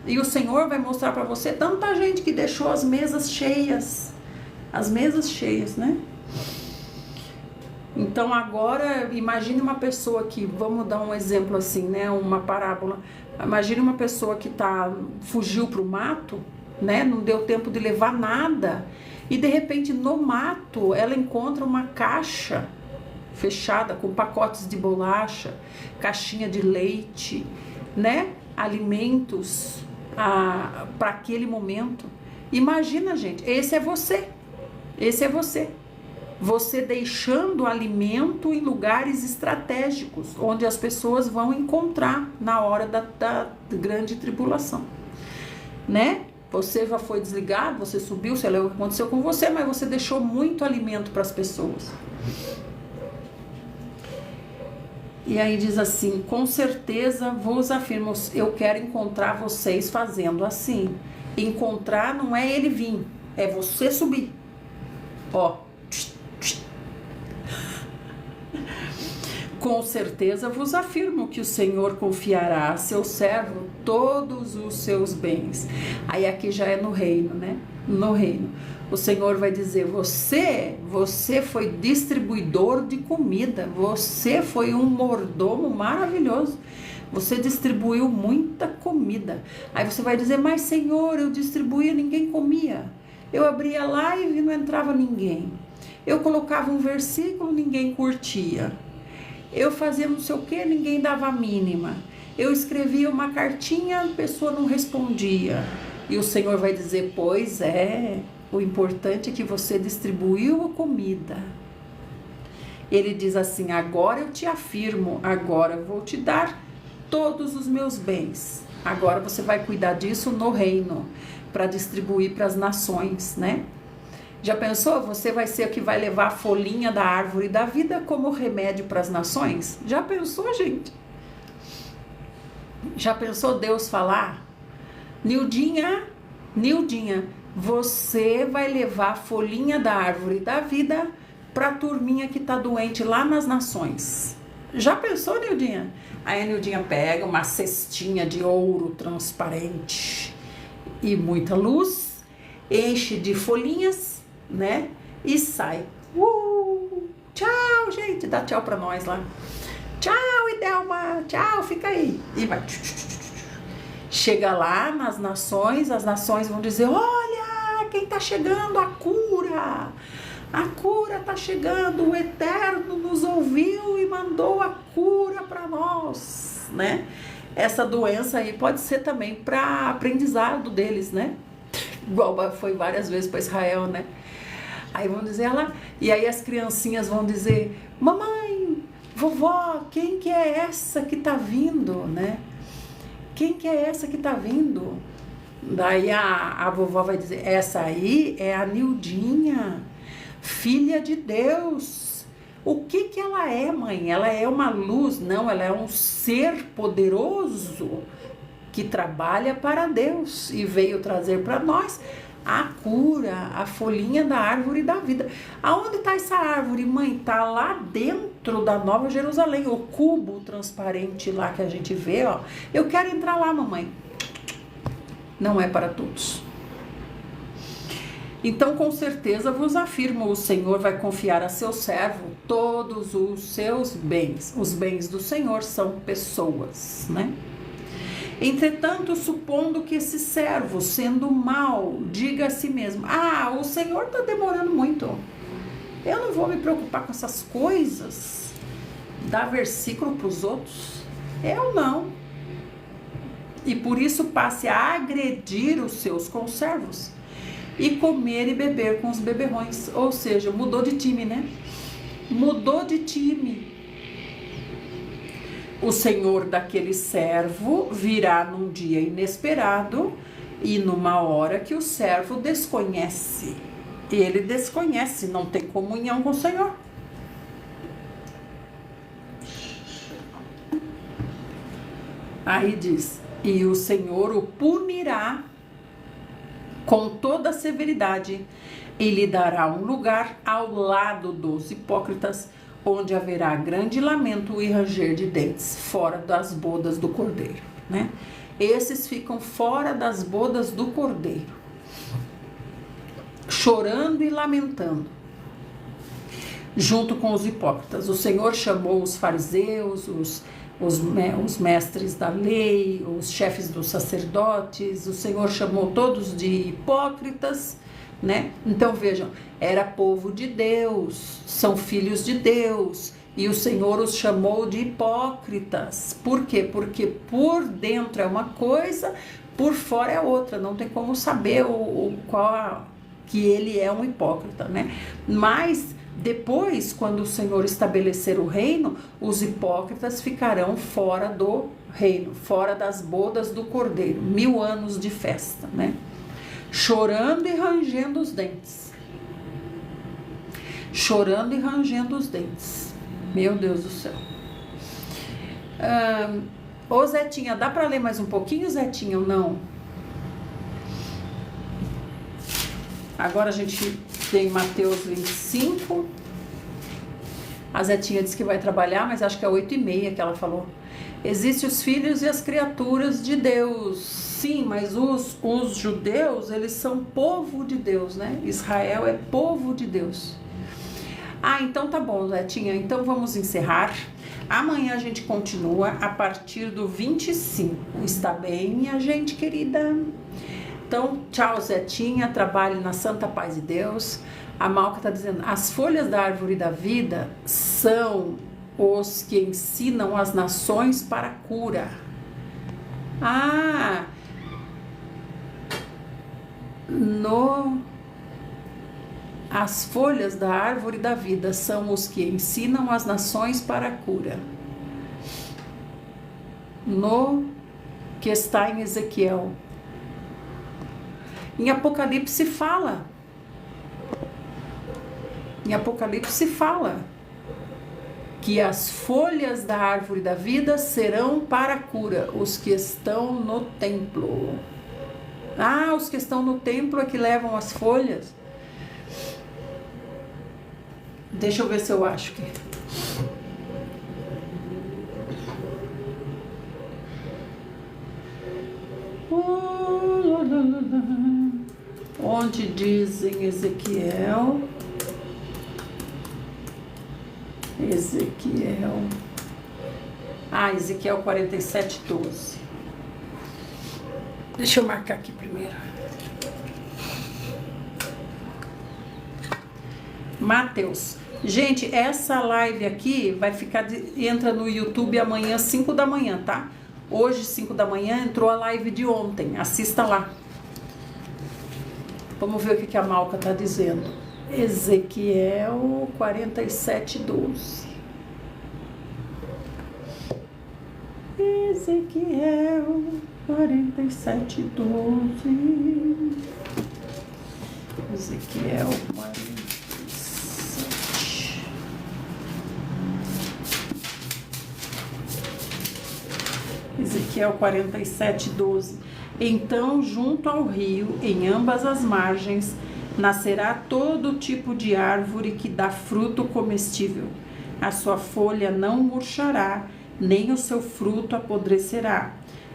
E o Senhor vai mostrar para você tanta gente que deixou as mesas cheias, né? Então agora imagine uma pessoa que, vamos dar um exemplo assim, né? Uma parábola. Imagine uma pessoa que fugiu para o mato, né? Não deu tempo de levar nada e de repente no mato ela encontra uma caixa fechada com pacotes de bolacha, caixinha de leite, né? Alimentos para aquele momento. Imagina, gente, esse é você. Você deixando alimento em lugares estratégicos, onde as pessoas vão encontrar na hora da grande tribulação, né? Você já foi desligado, você subiu, sei lá o que aconteceu com você, mas você deixou muito alimento para as pessoas. E aí diz assim, com certeza vos afirmo, eu quero encontrar vocês fazendo assim. Encontrar não é ele vir, é você subir. Com certeza vos afirmo que o Senhor confiará a seu servo todos os seus bens. Aí aqui já é no reino, né? No reino. O Senhor vai dizer, você foi distribuidor de comida, você foi um mordomo maravilhoso, você distribuiu muita comida. Aí você vai dizer, mas Senhor, eu distribuía, ninguém comia. Eu abria a live e não entrava ninguém. Eu colocava um versículo, ninguém curtia. Eu fazia não sei o que, ninguém dava a mínima. Eu escrevia uma cartinha, a pessoa não respondia. E o Senhor vai dizer, pois é, o importante é que você distribuiu a comida. Ele diz assim, agora eu te afirmo, agora eu vou te dar todos os meus bens. Agora você vai cuidar disso no reino, para distribuir para as nações, né? Já pensou? Você vai ser o que vai levar a folhinha da árvore da vida como remédio para as nações? Já pensou, gente? Já pensou Deus falar? Nildinha, você vai levar a folhinha da árvore da vida para a turminha que está doente lá nas nações. Já pensou, Nildinha? Aí a Nildinha pega uma cestinha de ouro transparente e muita luz, enche de folhinhas, né? E sai. Tchau, gente. Dá tchau pra nós lá. Tchau, Idelma. Tchau, fica aí. E vai. Chega lá nas nações, as nações vão dizer, olha, quem tá chegando? A cura. A cura tá chegando. O Eterno nos ouviu e mandou a cura para nós, né? Essa doença aí pode ser também para aprendizado deles, né? Igual foi várias vezes para Israel, né? Aí vão dizer lá, e aí as criancinhas vão dizer, mamãe, vovó, quem que é essa que tá vindo, né? Quem que é essa que tá vindo? Daí a vovó vai dizer, essa aí é a Nildinha, filha de Deus. O que que ela é, mãe? Ela é uma luz? Não, ela é um ser poderoso que trabalha para Deus e veio trazer para nós a cura, a folhinha da árvore da vida. Aonde está essa árvore, mãe? Está lá dentro da Nova Jerusalém, o cubo transparente lá que a gente vê, ó. Eu quero entrar lá, mamãe. Não é para todos. Então, com certeza vos afirmo, o Senhor vai confiar a seu servo todos os seus bens. Os bens do Senhor são pessoas, né? Entretanto, supondo que esse servo, sendo mau, diga a si mesmo, o Senhor está demorando muito, eu não vou me preocupar com essas coisas, dar versículo para os outros, eu não. E por isso passe a agredir os seus conservos e comer e beber com os beberrões, ou seja, mudou de time, né? Mudou de time. O Senhor daquele servo virá num dia inesperado e numa hora que o servo desconhece. Ele desconhece, não tem comunhão com o Senhor. Aí diz, e o Senhor o punirá com toda a severidade e lhe dará um lugar ao lado dos hipócritas, onde haverá grande lamento e ranger de dentes, fora das bodas do cordeiro, né? Esses ficam fora das bodas do cordeiro, chorando e lamentando, junto com os hipócritas. O Senhor chamou os fariseus, os mestres da lei, os chefes dos sacerdotes, o Senhor chamou todos de hipócritas, né? Então vejam, era povo de Deus, são filhos de Deus, e o Senhor os chamou de hipócritas. Por quê? Porque por dentro é uma coisa, por fora é outra, não tem como saber que ele é um hipócrita, né? Mas depois, quando o Senhor estabelecer o reino, os hipócritas ficarão fora do reino, fora das bodas do cordeiro, 1000 anos de festa, né? Chorando e rangendo os dentes. Chorando e rangendo os dentes. Meu Deus do céu. Ô Zetinha, dá para ler mais um pouquinho, Zetinha, ou não? Agora a gente tem Mateus 25. A Zetinha disse que vai trabalhar, mas acho que é 8h30 que ela falou. Existem os filhos e as criaturas de Deus. Sim, mas os judeus, eles são povo de Deus, né? Israel é povo de Deus. Ah, então tá bom, Zetinha. Então vamos encerrar. Amanhã a gente continua a partir do 25. Está bem, minha gente querida? Então, tchau, Zetinha. Trabalhe na santa paz de Deus. A Malca está dizendo, as folhas da árvore da vida são os que ensinam as nações para a cura. Ah, as folhas da árvore da vida são os que ensinam as nações para a cura. No que está em Ezequiel. Em Apocalipse fala. Em Apocalipse fala que as folhas da árvore da vida serão para a cura, os que estão no templo. Ah, os que estão no templo é que levam as folhas. Deixa eu ver se eu acho que... Onde dizem Ezequiel... Ezequiel 47:12. Deixa eu marcar aqui primeiro. Mateus. Gente, essa live aqui vai ficar, entra no YouTube amanhã 5 da manhã, tá? Hoje 5 da manhã entrou a live de ontem, assista lá. Vamos ver o que a Malca tá dizendo. Ezequiel 47:12. Ezequiel 47:12. Ezequiel 47. Ezequiel 47:12. Então, junto ao rio, em ambas as margens, nascerá todo tipo de árvore que dá fruto comestível. A sua folha não murchará, nem o seu fruto apodrecerá.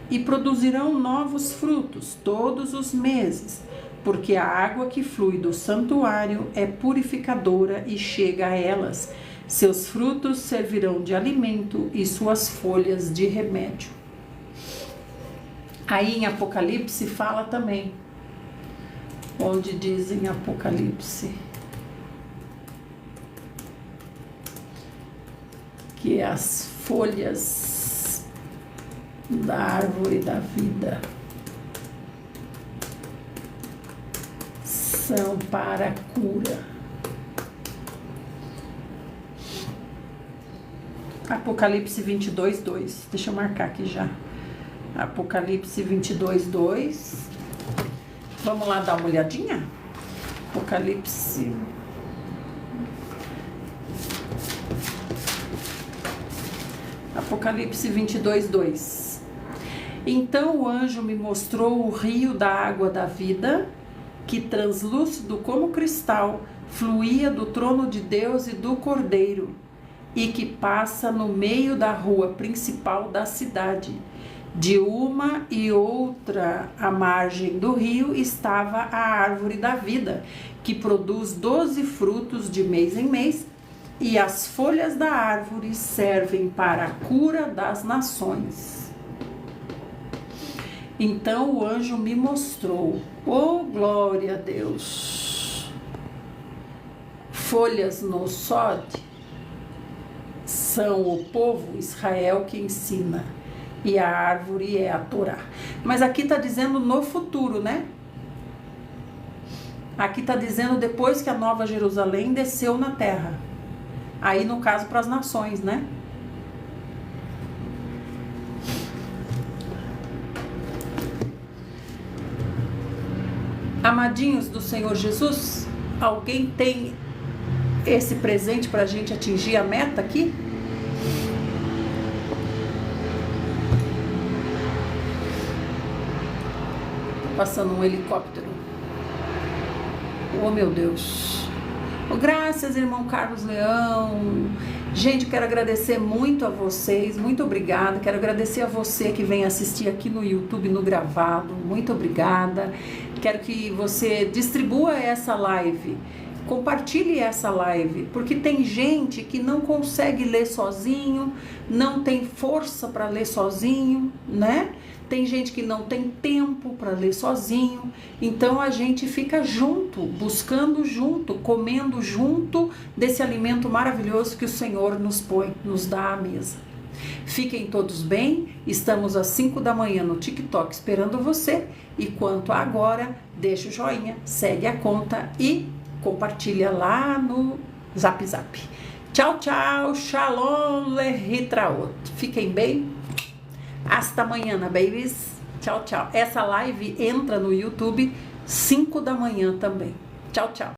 E produzirão novos frutos todos os meses, porque a água que flui do santuário é purificadora e chega a elas. Seus frutos servirão de alimento e suas folhas de remédio. Aí em Apocalipse fala também. Onde diz em Apocalipse que as folhas da árvore da vida são para a cura. Apocalipse 22:2. Deixa eu marcar aqui já. Apocalipse 22:2. Vamos lá dar uma olhadinha? Apocalipse. Apocalipse 22:2. Então o anjo me mostrou o rio da água da vida, que translúcido como cristal, fluía do trono de Deus e do Cordeiro, e que passa no meio da rua principal da cidade. De uma e outra à margem do rio estava a árvore da vida, que produz 12 frutos de mês em mês, e as folhas da árvore servem para a cura das nações. Então o anjo me mostrou, oh glória a Deus, folhas no sode são o povo Israel que ensina, e a árvore é a Torá. Mas aqui está dizendo no futuro, né? Aqui está dizendo depois que a Nova Jerusalém desceu na terra. Aí no caso para as nações, né? Amadinhos do Senhor Jesus, alguém tem esse presente para a gente atingir a meta aqui? Passando um helicóptero. Oh meu Deus. Oh, graças, irmão Carlos Leão. Gente, quero agradecer muito a vocês, muito obrigada. Quero agradecer a você que vem assistir aqui no YouTube, no gravado, muito obrigada. Quero que você distribua essa live, compartilhe essa live, porque tem gente que não consegue ler sozinho, não tem força para ler sozinho, né? Tem gente que não tem tempo para ler sozinho, então a gente fica junto, buscando junto, comendo junto desse alimento maravilhoso que o Senhor nos põe, nos dá à mesa. Fiquem todos bem, estamos às 5 da manhã no TikTok esperando você, e quanto a agora, deixa o joinha, segue a conta e compartilha lá no Zap Zap. Tchau, tchau, shalom lehitraot. Fiquem bem. Hasta amanhã, babies. Tchau, tchau. Essa live entra no YouTube 5 da manhã também. Tchau, tchau.